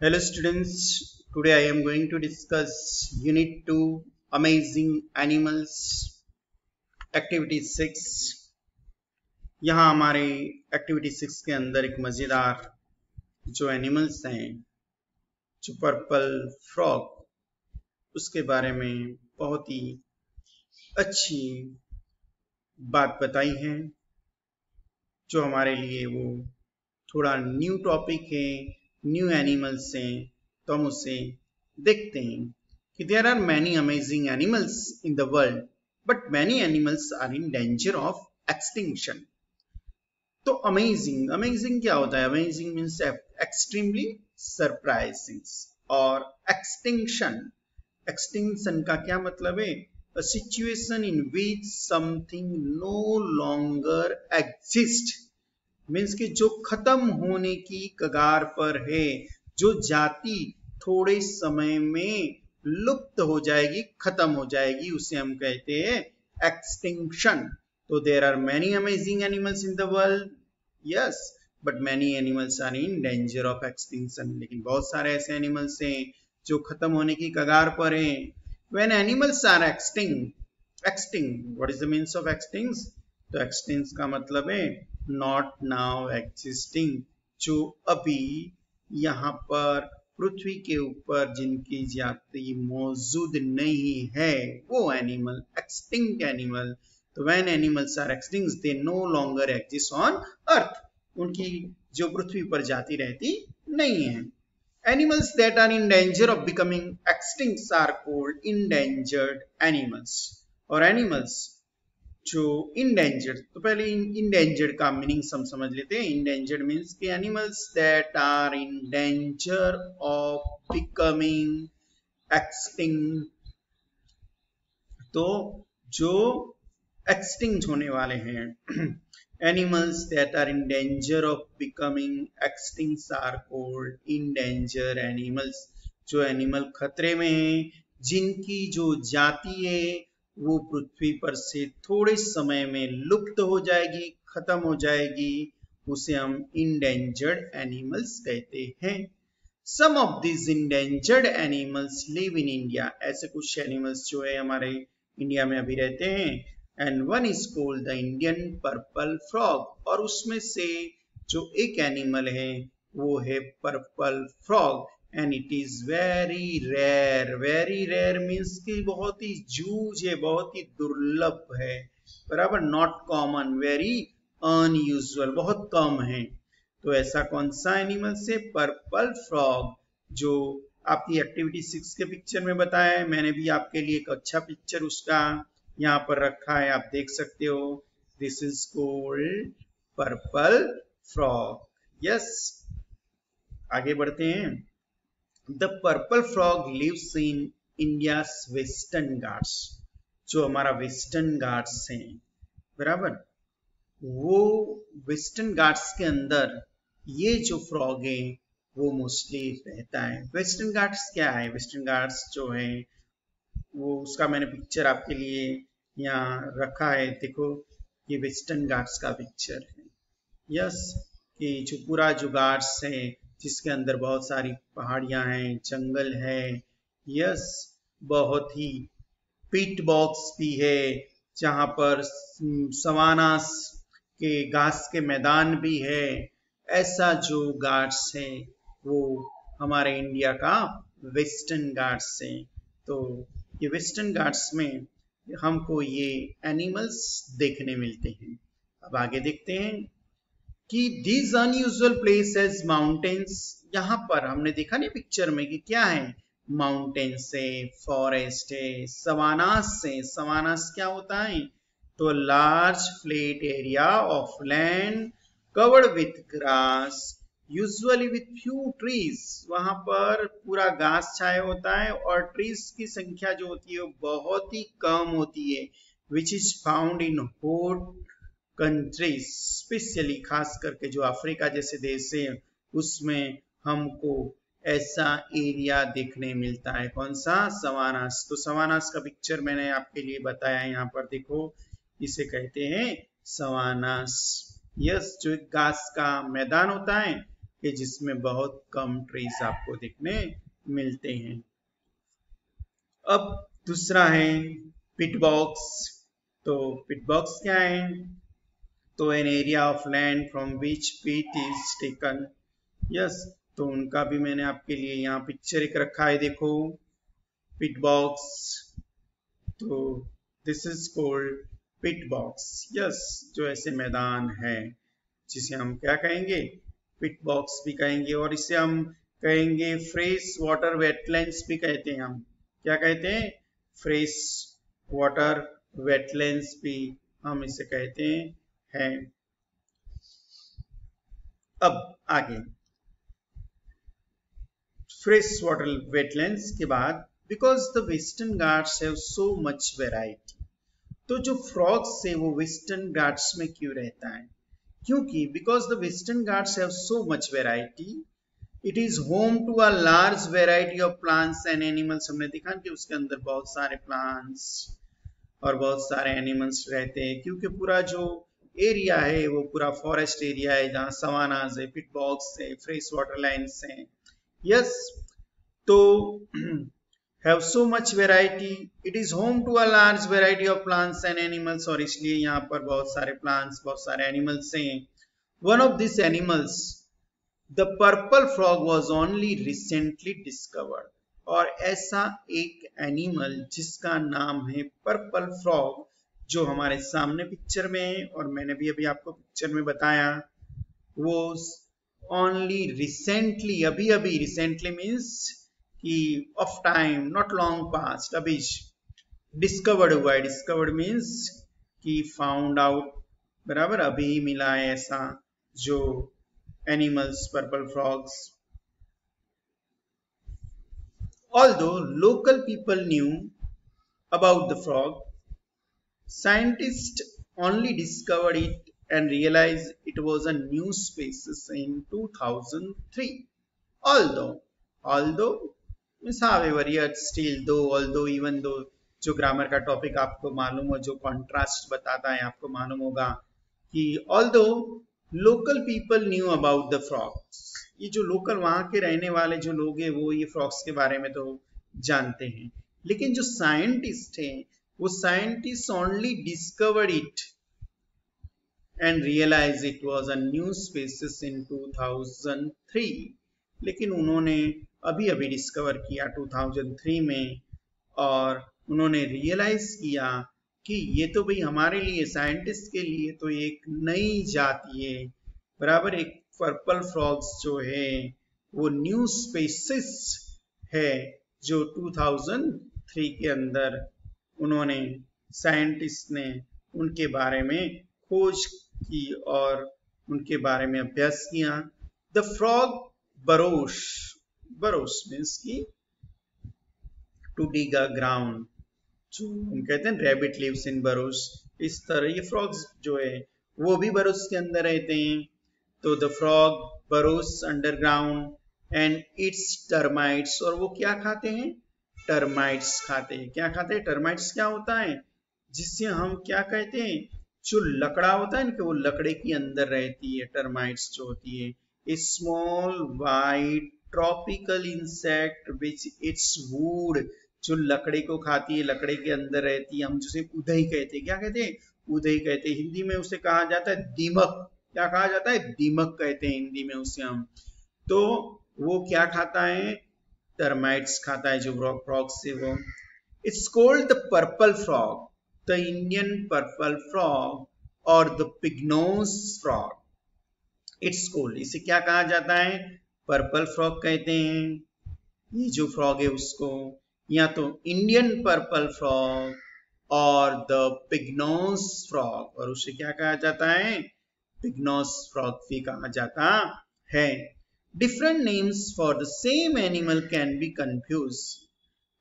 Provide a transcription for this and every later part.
Hello students, today I am going to discuss Unit 2 Amazing Animals Activity 6। यहाँ हमारे Activity 6 के अंदर एक मज़ेदार जो एनिमल्स हैं, जो पर्पल फ्रॉग, उसके बारे में बहुत ही अच्छी बात बताई है, जो हमारे लिए वो थोड़ा न्यू टॉपिक है, न्यू एनिमल्स हैं, तो हम उसे देखते हैं कि there are many amazing animals in the world but many animals are in danger of extinction. तो अमेजिंग क्या होता है? Amazing means extremely surprising. और एक्सटिंक्शन का क्या मतलब है? A situation in which something no longer exist, means कि जो खत्म होने की कगार पर है, जो जाति थोड़े समय में लुप्त हो जाएगी, खत्म हो जाएगी, उसे हम कहते हैं एक्सटिंक्शन। तो there are many amazing animals in the world, yes, but many animals are in danger of extinction. लेकिन बहुत सारे ऐसे एनिमल्स हैं जो खत्म होने की कगार पर हैं। When animals are extinct, what is the means of extinct? तो एक्सटिंक्ट का मतलब है नॉट नाउ एग्जिस्टिंग, जो अभी यहाँ पर पृथ्वी के ऊपर जिनकी जाति मौजूद नहीं है, वो एनिमल एक्सटिंक्ट एनिमल। तो when animals are extinct they no longer exist on earth, उनकी जो पृथ्वी पर जाति रहती नहीं है। Animals that are in danger of becoming extinct are called endangered animals. और एनिमल्स जो इंडेंजर्ड, तो पहले इंडेंजर्ड का मीनिंग हम समझ लेते हैं। इंडेंजर्ड मीन्स कि animals that are in danger of becoming extinct, तो जो एक्सटिंक्ट होने वाले हैं। Animals that are in danger of becoming extinct are called endangered animals. जो एनिमल खतरे में है, जिनकी जो जाति है वो पृथ्वी पर से थोड़े समय में लुप्त हो जाएगी, खत्म हो जाएगी, उसे हम इंडेंजर्ड एनिमल्स कहते हैं। Some of this endangered animals live in India, ऐसे कुछ एनिमल्स जो है हमारे इंडिया में अभी रहते हैं। And one is called the Indian purple frog, और उसमें से जो एक एनिमल है वो है purple frog. And it is very rare means कि बहुत ही जूज है, बहुत ही दुर्लभ है, बराबर, नॉट कॉमन, वेरी अनयूजुअल, बहुत कम है। तो ऐसा कौन सा एनिमल से? पर्पल फ्रॉग, जो आपकी एक्टिविटी 6 के पिक्चर में बताया है। मैंने भी आपके लिए एक अच्छा पिक्चर उसका यहाँ पर रखा है, आप देख सकते हो। This is called purple frog, yes. आगे बढ़ते हैं। The purple frog lives in India Western Ghats, जो हमारा वेस्टर्न घाट्स है, बराबर, वो वेस्टर्न घाट्स के अंदर ये जो फ्रॉग है वो मोस्टली रहता है। वेस्टर्न घाट्स क्या है? वेस्टर्न घाट्स जो है वो उसका मैंने पिक्चर आपके लिए यहाँ रखा है, देखो, ये वेस्टर्न घाट्स का पिक्चर है, यस, कि जो पूरा जो घाट्स है जिसके अंदर बहुत सारी पहाड़ियां हैं, जंगल है, यस, बहुत ही पीट बॉक्स भी है, जहां पर सवानास के घास के मैदान भी है। ऐसा जो घाट्स है वो हमारे इंडिया का वेस्टर्न घाट्स है। तो ये वेस्टर्न घाट्स में हमको ये एनिमल्स देखने मिलते हैं। अब आगे देखते हैं कि these unusual places माउंटेन्स, यहाँ पर हमने देखा नहीं पिक्चर में कि क्या है, माउंटेन्स है, फॉरेस्ट है, सवानास है। सवानास क्या होता है? तो large flat area of land covered with grass, usually with few trees, वहां पर पूरा घास छाया होता है और ट्रीज की संख्या जो होती है वो बहुत ही कम होती है। Which is found in hot countries, specially खास करके जो अफ्रीका जैसे देश है उसमें हमको ऐसा एरिया देखने मिलता है। कौन सा? सवानास। तो सवानास का पिक्चर मैंने आपके लिए बताया है, यहाँ पर देखो, इसे कहते हैं सवानास, यस, जो एक घास का मैदान होता है कि जिसमें बहुत कम ट्रीज आपको दिखने मिलते हैं। अब दूसरा है पिट बॉक्स। तो पिट बॉक्स क्या है? तो an area of land from which pit is taken. Yes, तो उनका भी मैंने आपके लिए यहाँ पिक्चर एक रखा है, देखो पिट बॉक्स। तो this is called pit box. Yes, जो ऐसे मैदान है जिसे हम क्या कहेंगे? पिट बॉक्स भी कहेंगे, और इसे हम कहेंगे फ्रेश वाटर वेटलैंड्स भी कहते हैं। हम क्या कहते हैं? फ्रेश वाटर वेटलैंड्स भी हम इसे कहते हैं। अब आगे फ्रेश वाटर वेटलैंड्स के बाद, because the Western Ghats have so much variety. तो जो फ्रॉग्स है वो वेस्टर्न घाट्स में क्यों रहता है? क्योंकि because the Western Ghats have so much variety, it is home to a large variety of plants and animals. हमने देखा कि उसके अंदर बहुत सारे प्लांट्स और बहुत सारे एनिमल्स रहते हैं, क्योंकि पूरा जो एरिया है वो पूरा फॉरेस्ट एरिया है, जहाँ सवानाज है, पिट बॉक्स है, फ्रेश वाटर लाइन्स हैं। यस, तो have so much variety, it is home to a large variety of plants and animals, और इसलिए यहाँ पर बहुत सारे plants, बहुत सारे animals हैं। One of these animals, the purple frog, was only recently discovered। और ऐसा एक एनिमल जिसका नाम है पर्पल फ्रॉग, जो हमारे सामने पिक्चर में है और मैंने भी अभी आपको पिक्चर में बताया, वो ओनली रिसेंटली, अभी अभी, रिसेंटली मीन्स कि of time, not long past, अभी डिस्कवर्ड हुआ है। डिस्कवर्ड मीन्स कि फाउंड आउट, बराबर, अभी मिला है ऐसा जो animals purple frogs. Although local people knew about the frog, scientists only discovered it and realized it was a new species in 2003. Although means however, yet, still, though, although, even though, जो grammar का topic आपको मालूम हो, जो contrast बताता है, आपको मालूम होगा कि although local people knew about the frogs, ये जो लोकल वहां के रहने वाले जो लोग हैं वो ये फ्रॉग्स के बारे में तो जानते हैं, लेकिन जो साइंटिस्ट हैं वो scientist only discovered it and realise it was a new species in 2003। लेकिन उन्होंने अभी अभी डिस्कवर किया 2003 में, और उन्होंने रियलाइज किया कि ये तो भाई हमारे लिए, साइंटिस्ट के लिए तो एक नई जाति है, बराबर। एक पर्पल फ्रॉग्स जो है वो न्यू स्पीसीज है, जो 2003 के अंदर उन्होंने, साइंटिस्ट ने उनके बारे में खोज की और उनके बारे में अभ्यास किया। द फ्रॉग बरोश, बरोश मीन्स की टू डिग अ ग्राउंड, जो हम कहते हैं रैबिट लिव्स इन बरोश, इस तरह ये फ्रॉग्स जो है वो भी बरोश के अंदर रहते हैं। तो the frog boroughs underground and it's termites, और वो क्या खाते हैं? टर्माइट्स खाते हैं। क्या खाते हैं? टर्माइट्स क्या होता है? जिससे हम क्या कहते हैं, जो लकड़ा होता है ना, कि वो लकड़े के अंदर रहती है टर्माइट्स जो होती है। A small white tropical insect which eats wood, जो लकड़े को खाती है, लकड़े के अंदर रहती है। हम जिसे उधई कहते हैं, क्या कहते हैं? उधई कहते हैं। हिंदी में उसे कहा जाता है दीमक। क्या कहा जाता है? दीमक कहते हैं हिंदी में उसे हम। तो वो क्या खाता है? टर्माइट्स खाता है, जो फ्रॉग्स से वो। It's called the purple frog, the Indian purple frog और द पिग्नोस फ्रॉग। इट्स कॉल्ड, इसे क्या कहा जाता है? पर्पल फ्रॉग कहते हैं। ये जो फ्रॉग है उसको या तो इंडियन पर्पल फ्रॉग और द पिग्नोस फ्रॉग, और उसे क्या कहा जाता है? पिग्नोस फ्रॉग भी कहा जाता है। Different names for the same animal can be confuse.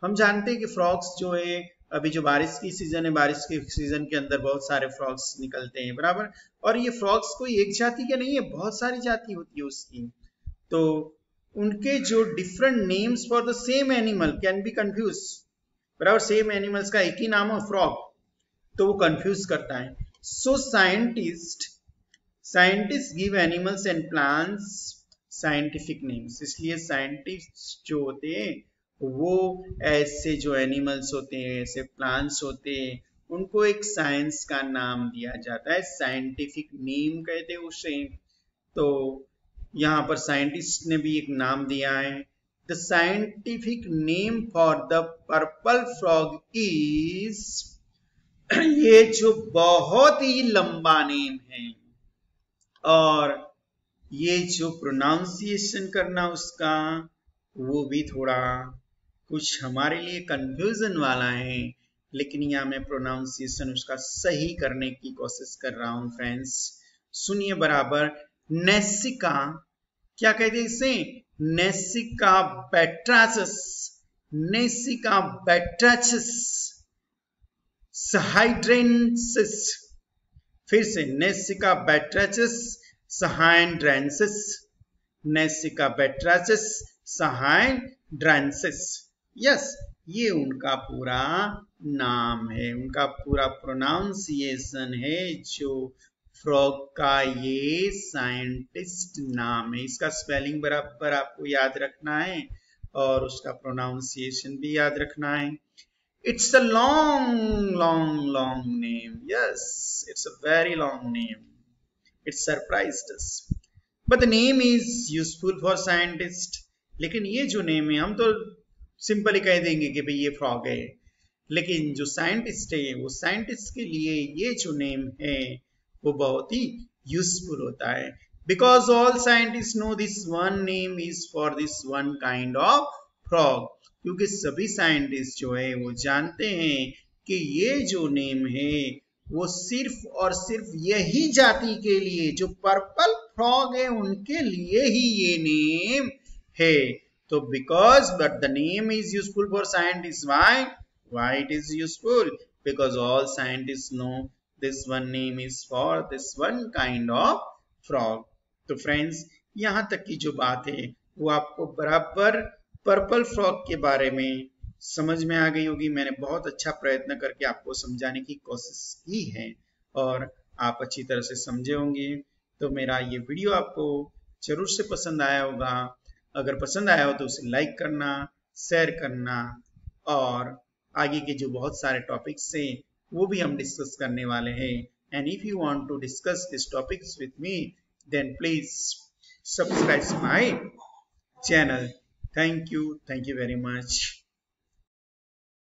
हम जानते हैं कि फ्रॉग्स जो है, अभी जो बारिश की सीजन है, बारिश के सीजन के अंदर बहुत सारे फ्रॉग्स निकलते हैं, बराबर। और ये फ्रॉग्स कोई एक जाति के नहीं है, बहुत सारी जाति होती है उसकी। तो उनके जो different names for the same animal can be confuse, बराबर। सेम एनिमल्स का एक ही नाम है फ्रॉग, तो वो कंफ्यूज करता है। So scientist give animals and plants scientific names, इसलिए साइंटिस्ट जो होते हैं वो ऐसे जो एनिमल्स होते हैं, ऐसे प्लांट्स होते हैं, उनको एक साइंस का नाम दिया जाता है, साइंटिफिक नेम कहते हैं उसे। तो यहाँ पर साइंटिस्ट ने भी एक नाम दिया है। The scientific name for the purple frog is, ये जो बहुत ही लंबा नेम है और ये जो प्रोनाउंसिएशन करना उसका वो भी थोड़ा कुछ हमारे लिए कंफ्यूजन वाला है, लेकिन यहाँ मैं प्रोनाउंसिएशन उसका सही करने की कोशिश कर रहा हूं फ्रेंड्स। सुनिए बराबर। नेसिका, क्या कहते हैं इसे? नेसिका बैट्राचस, नेसिका बैट्राचस सहाइड्रेंसिस। फिर से नेसिका बैट्राचस सहाइड्रेंसिस, नेसिका बैट्राचस सहाइड्रेंसिस। यस, ये उनका पूरा नाम है, उनका पूरा प्रोनाउंसिएशन है जो फ्रॉग का ये साइंटिस्ट नाम है। इसका स्पेलिंग बराबर आपको याद रखना है और उसका प्रोनाउंसिएशन भी याद रखना है। It's a long name. Yes, it's a very long name. It surprised us. But the name is useful for scientists. लेकिन ये जो नेम है हम तो सिंपली कह देंगे कि भाई ये फ्रॉग है, लेकिन जो साइंटिस्ट है वो साइंटिस्ट के लिए ये जो नेम है वो बहुत ही यूजफुल होता है। Because all scientists know this one name is for this one kind of frog. क्योंकि सभी साइंटिस्ट जो है वो जानते हैं कि ये जो नेम है वो सिर्फ और सिर्फ यही जाति के लिए, जो पर्पल फ्रॉग है उनके लिए ही ये नेम है। तो because but the name is useful for scientist, why it is useful? Because all scientists know this one name is for this one kind of frog. तो फ्रेंड्स, यहाँ तक की जो बात है वो आपको बराबर पर्पल फ्रॉग के बारे में समझ में आ गई होगी। मैंने बहुत अच्छा प्रयत्न करके आपको समझाने की कोशिश की है और आप अच्छी तरह से समझे होंगे। तो मेरा ये वीडियो आपको जरूर से पसंद आया होगा। अगर पसंद आया हो तो उसे लाइक करना, शेयर करना और आगे के जो बहुत सारे टॉपिक्स हैं वो भी हम डिस्कस करने वाले हैं। And if you want to discuss this topics with me, then please subscribe my channel. Thank you very much.